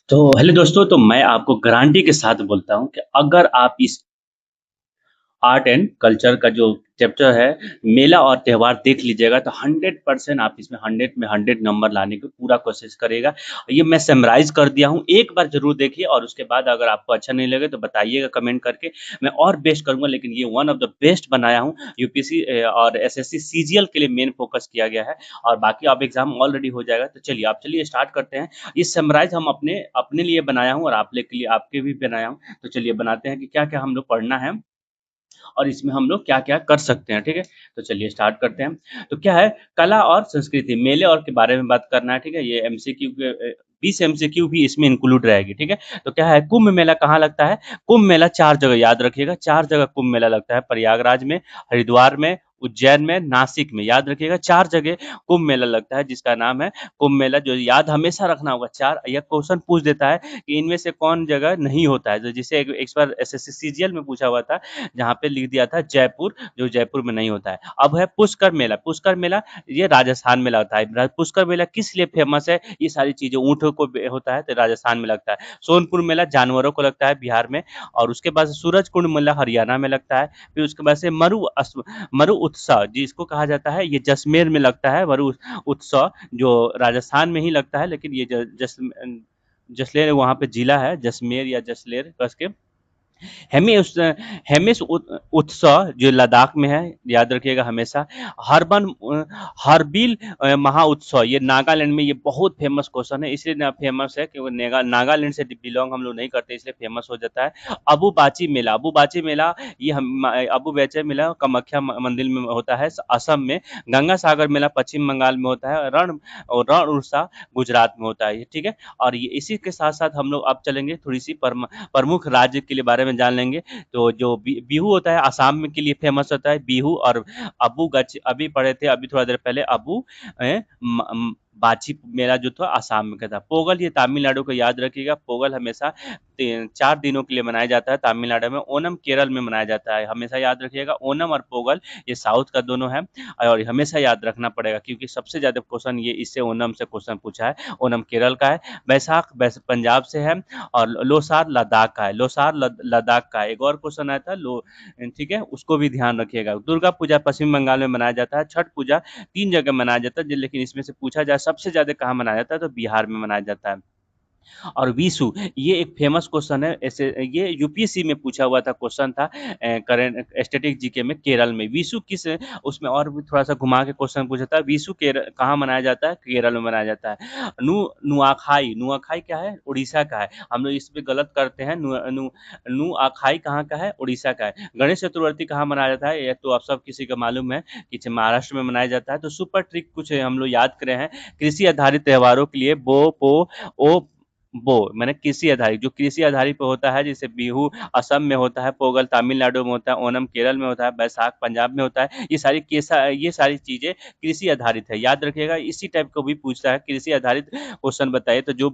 तो हेलो दोस्तों, तो मैं आपको गारंटी के साथ बोलता हूँ कि अगर आप इस आर्ट एंड कल्चर का जो चैप्टर है, मेला और त्योहार देख लीजिएगा तो 100% आप इसमें 100 में 100 नंबर लाने की पूरा कोशिश करिएगा। ये मैं समराइज़ कर दिया हूँ, एक बार ज़रूर देखिए और उसके बाद अगर आपको अच्छा नहीं लगे तो बताइएगा कमेंट करके, मैं और बेस्ट करूँगा। लेकिन ये वन ऑफ द बेस्ट बनाया हूँ, यूपीएससी और एसएससी सीजीएल के लिए मेन फोकस किया गया है और बाकी अब एग्ज़ाम ऑलरेडी हो जाएगा। तो चलिए, आप चलिए स्टार्ट करते हैं। ये समराइज़ हम अपने अपने लिए बनाया हूँ और आप लोग के लिए आपके भी बनाया हूँ। तो चलिए बनाते हैं कि क्या-क्या हम लोग पढ़ना है और इसमें हम लोग क्या-क्या कर सकते हैं, ठीक है? तो चलिए स्टार्ट करते हैं। तो क्या है, कला और संस्कृति, मेले और के बारे में बात करना है, ठीक है? ये एमसीक्यू के 20 एमसीक्यू भी इसमें इंक्लूड रहेगी, ठीक है? तो क्या है, कुंभ मेला कहाँ लगता है? कुंभ मेला 4 जगह याद रखिएगा, 4 जगह कुंभ मेला लगता है, प्रयागराज में, हरिद्वार में, उज्जैन में, नासिक में, याद रखिएगा 4 जगह कुंभ मेला लगता है जिसका नाम है कुंभ मेला। जो याद हमेशा रखना होगा 4, यह क्वेश्चन पूछ देता है कि इनमें से कौन जगह नहीं होता है। तो जैसे एक एक बार एसएससी सीजीएल में पूछा हुआ था, जहाँ पे लिख दिया था जयपुर, जो जयपुर में नहीं होता है। अब है पुष्कर मेला, पुष्कर मेला ये राजस्थान में लगता है। पुष्कर मेला किस लिए फेमस है? ये सारी चीज़ें ऊँटों को बे होता है तो राजस्थान में लगता है। सोनपुर मेला जानवरों को लगता है बिहार में और उसके बाद से सूरजकुंड मेला हरियाणा में लगता है। फिर उसके बाद से मरु उत्सव जिसको कहा जाता है, ये जैसलमेर में लगता है मरु उत्सव, जो राजस्थान में ही लगता है, लेकिन ये ज जसलेर वहाँ पे जिला है, जैसलमेर या जसलेर कस के। हेमिस हेमिस उत्सव जो लद्दाख में है, याद रखिएगा हमेशा। हर्बिल महाउत्सव ये नागालैंड में, ये बहुत फेमस क्वेश्चन है, इसलिए ना फेमस है कि वो नागालैंड से बिलोंग हम लोग नहीं करते, इसलिए फेमस हो जाता है। अबुबाची मेला, अबुबाची मेला ये अबुबाची मेला कामाख्या मंदिर में होता है असम में। गंगा सागर मेला पश्चिम बंगाल में होता है। रण उत्सव गुजरात में होता है, ठीक है। और ये इसी के साथ साथ हम लोग अब चलेंगे थोड़ी सी प्रमुख राज्य के लिए बारे में जान लेंगे। तो जो बिहू होता है आसाम में के लिए फेमस होता है बिहू। और अबू गच अभी पढ़े थे अभी थोड़ा देर पहले, अबू बाची मेला जो था आसाम में का था। पोगल ये तमिलनाडु को याद रखिएगा, पोगल हमेशा 4 दिनों के लिए मनाया जाता है तमिलनाडु में। ओनम केरल में मनाया जाता है, हमेशा याद रखिएगा। ओनम और पोगल ये साउथ का दोनों है और हमेशा याद रखना पड़ेगा क्योंकि सबसे ज्यादा क्वेश्चन ये इससे ओनम से क्वेश्चन पूछा है। ओनम केरल का है। बैसाख पंजाब से है और लोसार लद्दाख का है। लोसार लद्दाख का है। एक और क्वेश्चन आया था लो, ठीक है, उसको भी ध्यान रखिएगा। दुर्गा पूजा पश्चिम बंगाल में मनाया जाता है। छठ पूजा 3 जगह मनाया जाता है, लेकिन इसमें से पूछा जाए सबसे ज्यादा कहाँ मनाया जाता है तो बिहार में मनाया जाता है। और विशु ये एक फेमस क्वेश्चन है, ऐसे ये यूपीएससी में पूछा हुआ था क्वेश्चन था करंट स्टैटिक जीके में। केरल में विशु किस, उसमें और भी थोड़ा सा घुमा के क्वेश्चन पूछा था। विशु केरल कहाँ मनाया जाता है? केरल में मनाया जाता है। नुआखाई, नुआखाई क्या है? उड़ीसा का है। हम लोग इस पे गलत करते हैं। नुआखाई कहाँ का है? उड़ीसा का है। गणेश चतुर्थी कहाँ मनाया जाता है? ये तो आप सब किसी का मालूम है कि महाराष्ट्र में मनाया जाता है। तो सुपर ट्रिक कुछ हम लोग याद करे हैं कृषि आधारित त्योहारों के लिए। बो पो ओ वो मैंने कृषि आधारित, जो कृषि आधारित पे होता है, जैसे बिहू असम में होता है, पोगल तमिलनाडु में होता है, ओणम केरल में होता है, बैसाख पंजाब में होता है। ये सारी चीजें कृषि आधारित है, याद रखिएगा। इसी टाइप को भी पूछता है कृषि आधारित क्वेश्चन बताइए। तो जो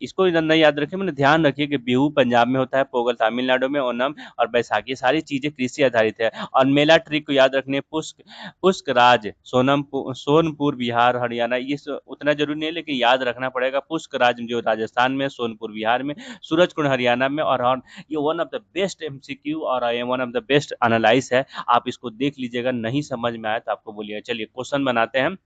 इसको नहीं याद रखे, मैंने ध्यान रखिए कि बिहू पंजाब में होता है, पोगल तमिलनाडु में, ओणम और बैसाखी, सारी चीजें कृषि आधारित है। और मेला ट्रिक को याद रखने, पुष्क पुष्क राज सोनपुर बिहार हरियाणा, उतना जरूरी नहीं है लेकिन याद रखना पड़ेगा। पुष्क राज जो राजस्थान में, सोनपुर बिहार में, सूरजकुंड हरियाणा में। और ये one of the best MCQ और ये one of the best analyse है, आप इसको देख लीजिएगा। नहीं समझ में आया तो आपको बोलिएगा। चलिए क्वेश्चन बनाते हैं।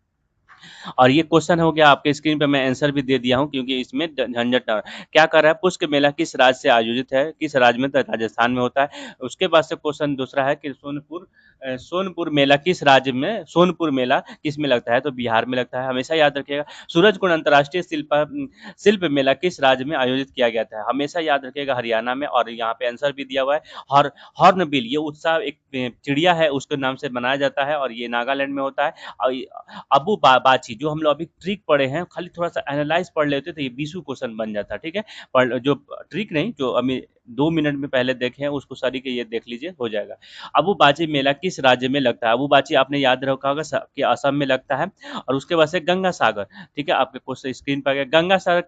और ये क्वेश्चन हो गया आपके स्क्रीन पे, मैं आंसर भी दे दिया हूँ क्योंकि इसमें झंझट ना हो। क्या कर रहा है, पुष्कर मेला किस राज्य से आयोजित है? किस राज्य में? तो राजस्थान में होता है। उसके बाद से क्वेश्चन दूसरा है कि सोनपुर मेला किस राज्य में, सोनपुर मेला किस में लगता है? तो बिहार में लगता है, हमेशा याद रखिएगा। सूरजकुंड अंतर्राष्ट्रीय शिल्प मेला किस राज्य में आयोजित किया गया था? हमेशा याद रखिएगा हरियाणा में। और यहाँ पे आंसर भी दिया हुआ है। हर हॉर्नबिल ये उत्सव एक चिड़िया है, उसके नाम से मनाया जाता है और ये नागालैंड में होता है। और बाची जो हम लोग अभी ट्रिक पढ़े हैं, खाली थोड़ा सा एनालाइज पढ़ लेते तो ये 20 क्वेश्चन बन जाता, ठीक है। पर जो ट्रिक नहीं, जो 2 मिनट में पहले देखे हैं उसको सरी के ये देख लीजिए, हो जाएगा। अबुबाची मेला किस राज्य में लगता है? अबुबाची आपने याद रखा होगा कि असम में लगता है। और उसके बाद से गंगा सागर, ठीक है, आपके क्वेश्चन स्क्रीन पर आ गया। गंगा सागर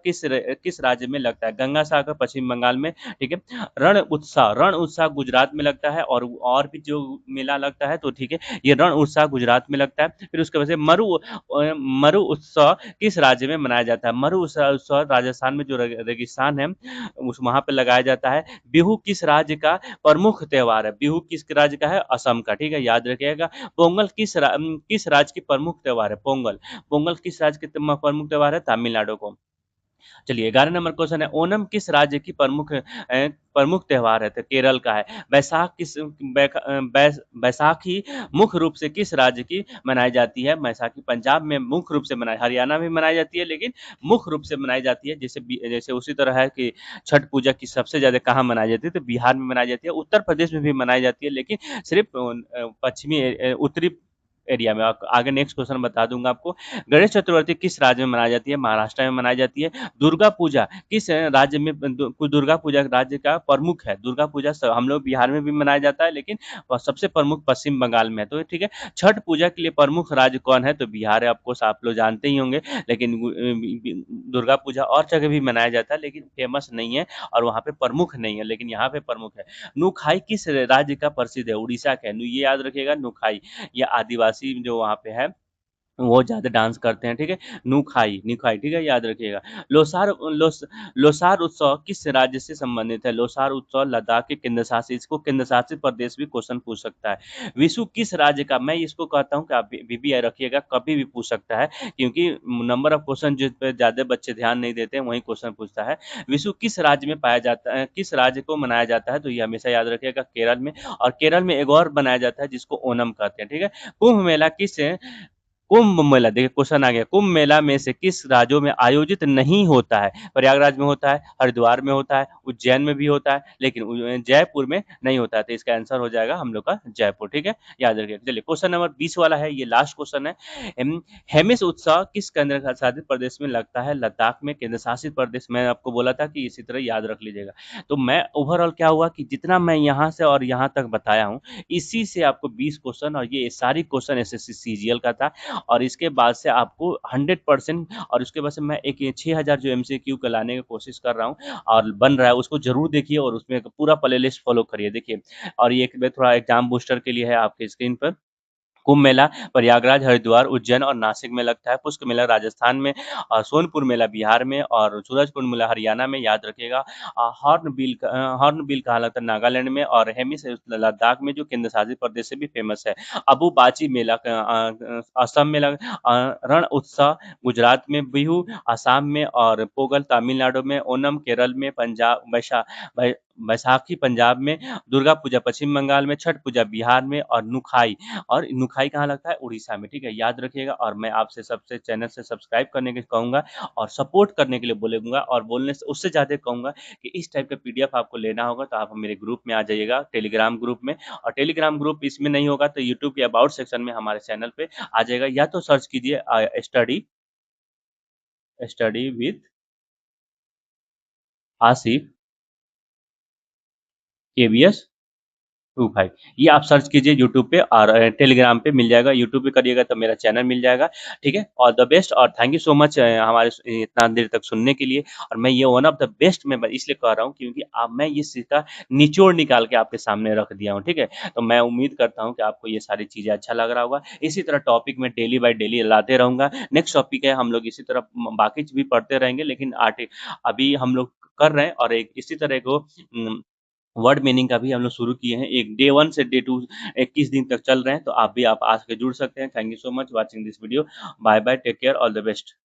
किस राज्य में लगता है? गंगा सागर पश्चिम बंगाल में, ठीक है। रण उत्सव गुजरात में लगता है। और भी जो मेला लगता है तो ठीक है, ये रण उत्सव गुजरात में लगता है। फिर उसके बाद से मरु उत्सव किस राज्य में मनाया जाता है? मरु उत्सव राजस्थान में जो रेगिस्तान है उस वहां पे लगाया जाता है। बिहू किस राज्य का प्रमुख त्योहार है? बिहू किस राज्य का है? असम का, ठीक है, याद रखिएगा। पोंगल किस राज्य की प्रमुख त्योहार है? पोंगल पोंगल किस राज्य की प्रमुख त्योहार है? तमिलनाडु को। चलिए 11 नंबर क्वेश्चन है, ओणम किस राज्य की प्रमुख त्योहार है? तो केरल का है। बैसाखी मुख्य रूप से किस राज्य की मनाई जाती है? बैसाखी पंजाब में मुख्य रूप से मनाई, हरियाणा में मनाई जाती है, लेकिन मुख्य रूप से मनाई जाती है। जैसे उसी तरह है कि छठ पूजा की सबसे ज्यादा कहाँ मनाई जाती है? तो बिहार में मनाई जाती है, उत्तर प्रदेश में भी मनाई जाती है, लेकिन सिर्फ पश्चिमी उत्तरी एरिया में। आगे नेक्स्ट क्वेश्चन बता दूंगा आपको। गणेश चतुर्थी किस राज्य में मनाई जाती है? महाराष्ट्र में मनाई जाती है। दुर्गा पूजा किस राज्य में दुर्गा पूजा राज्य का प्रमुख है? दुर्गा पूजा हम लोग बिहार में भी मनाया जाता है, लेकिन सबसे प्रमुख पश्चिम बंगाल में है, तो ठीक है। छठ पूजा के लिए प्रमुख राज्य कौन है? तो बिहार है, आपको आप लोग जानते ही होंगे। लेकिन दुर्गा पूजा और जगह भी मनाया जाता है, लेकिन फेमस नहीं है और वहाँ पे प्रमुख नहीं है, लेकिन यहाँ पे प्रमुख है। नुखाई किस राज्य का प्रसिद्ध है? उड़ीसा का है, ये याद रखिएगा, नुखाई। ये आदिवासी जो वहाँ पे है वो ज़्यादा डांस करते हैं, ठीक है। नुखाई नुखाई, ठीक है, याद रखिएगा। लोसार उत्सव किस राज्य से संबंधित है? लोसार उत्सव लद्दाख के केंद्र शासित, इसको केंद्र शासित प्रदेश भी क्वेश्चन पूछ सकता है। विशु किस राज्य का? मैं इसको कहता हूँ कि आप वीवीआई रखिएगा, कभी भी पूछ सकता है, क्योंकि नंबर ऑफ क्वेश्चन जिस पे ज्यादा बच्चे ध्यान नहीं देते हैं वही क्वेश्चन पूछता है। विशु किस राज्य में पाया जाता है, किस राज्य को मनाया जाता है? तो ये हमेशा याद रखिएगा, केरल में। और केरल में एक और बनाया जाता है जिसको ओनम कहते हैं, ठीक है। कुंभ मेला किस कुंभ मेला, देखिए क्वेश्चन आ गया, कुंभ मेला में से किस राज्यों में आयोजित नहीं होता है? प्रयागराज में होता है, हरिद्वार में होता है, उज्जैन में भी होता है, लेकिन जयपुर में नहीं होता है। तो इसका आंसर हो जाएगा हम लोग का जयपुर, ठीक है, याद रखिए। चलिए क्वेश्चन नंबर 20 वाला है, ये लास्ट क्वेश्चन है। हेमिस उत्सव किस केंद्र शासित प्रदेश में लगता है? लद्दाख में, केंद्र शासित प्रदेश। मैं आपको बोला था कि इसी तरह याद रख लीजिएगा। तो मैं ओवरऑल क्या हुआ कि जितना मैं यहाँ से और यहाँ तक बताया हूँ, इसी से आपको 20 क्वेश्चन, और ये सारी क्वेश्चन एसएससी सीजीएल का था। और इसके बाद से आपको 100%, और उसके बाद से मैं एक 6000 जो एमसीक्यू का लाने की कोशिश कर रहा हूँ और बन रहा है, उसको जरूर देखिए और उसमें पूरा प्ले लिस्ट फॉलो करिए, देखिए। और ये एक थोड़ा एग्जाम बूस्टर के लिए है आपके स्क्रीन पर। कुंभ मेला प्रयागराज, हरिद्वार, उज्जैन और नासिक में लगता है। पुष्कर मेला राजस्थान में, और सोनपुर मेला बिहार में, और सूरजकुंड मेला हरियाणा में, याद रखिएगा। हॉर्नबिल कहाँ लगता है? नागालैंड में। और हेमिस लद्दाख में, जो केंद्र शासित प्रदेश से भी फेमस है। अबु बाची मेला असम में रण उत्सव गुजरात में, बिहू आसाम में, और पोगल तमिलनाडु में, ओनम केरल में, पंजाब बैसाखी पंजाब में, दुर्गा पूजा पश्चिम बंगाल में, छठ पूजा बिहार में, और नुखाई कहाँ लगता है? उड़ीसा में, ठीक है, याद रखिएगा। और मैं आपसे सबसे चैनल से सब्सक्राइब करने के कहूँगा और सपोर्ट करने के लिए बोलूँगा, और बोलने से उससे ज़्यादा कहूँगा कि इस टाइप का पीडीएफ आपको लेना होगा तो आप मेरे ग्रुप में आ जाइएगा, टेलीग्राम ग्रुप में। और टेलीग्राम ग्रुप इसमें नहीं होगा तो यूट्यूब के अबाउट सेक्शन में हमारे चैनल पे आ जाएगा, या तो सर्च कीजिए study study with Asif KVS 25, ये आप सर्च कीजिए यूट्यूब पे, और टेलीग्राम पे मिल जाएगा। यूट्यूब पे करिएगा तो मेरा चैनल मिल जाएगा, ठीक है। ऑल द बेस्ट, और थैंक यू सो मच हमारे इतना देर तक सुनने के लिए। और मैं ये वन ऑफ द बेस्ट मैं इसलिए कह रहा हूँ क्योंकि आप मैं ये सीखा निचोड़ निकाल के आपके सामने रख दिया हूँ, ठीक है। तो मैं उम्मीद करता हूँ कि आपको ये सारी चीज़ें अच्छा लग रहा होगा। इसी तरह टॉपिक में डेली बाय डेली लाते रहूँगा। नेक्स्ट टॉपिक है, हम लोग इसी तरह बाकी भी पढ़ते रहेंगे, लेकिन अभी हम लोग कर रहे हैं। और एक इसी तरह को वर्ड मीनिंग का भी हम लोग शुरू किए हैं, एक डे 1 से डे 2 21 दिन तक चल रहे हैं। तो आप भी आप आ के जुड़ सकते हैं। Thank you so much watching this video. Bye bye, take care, all the best.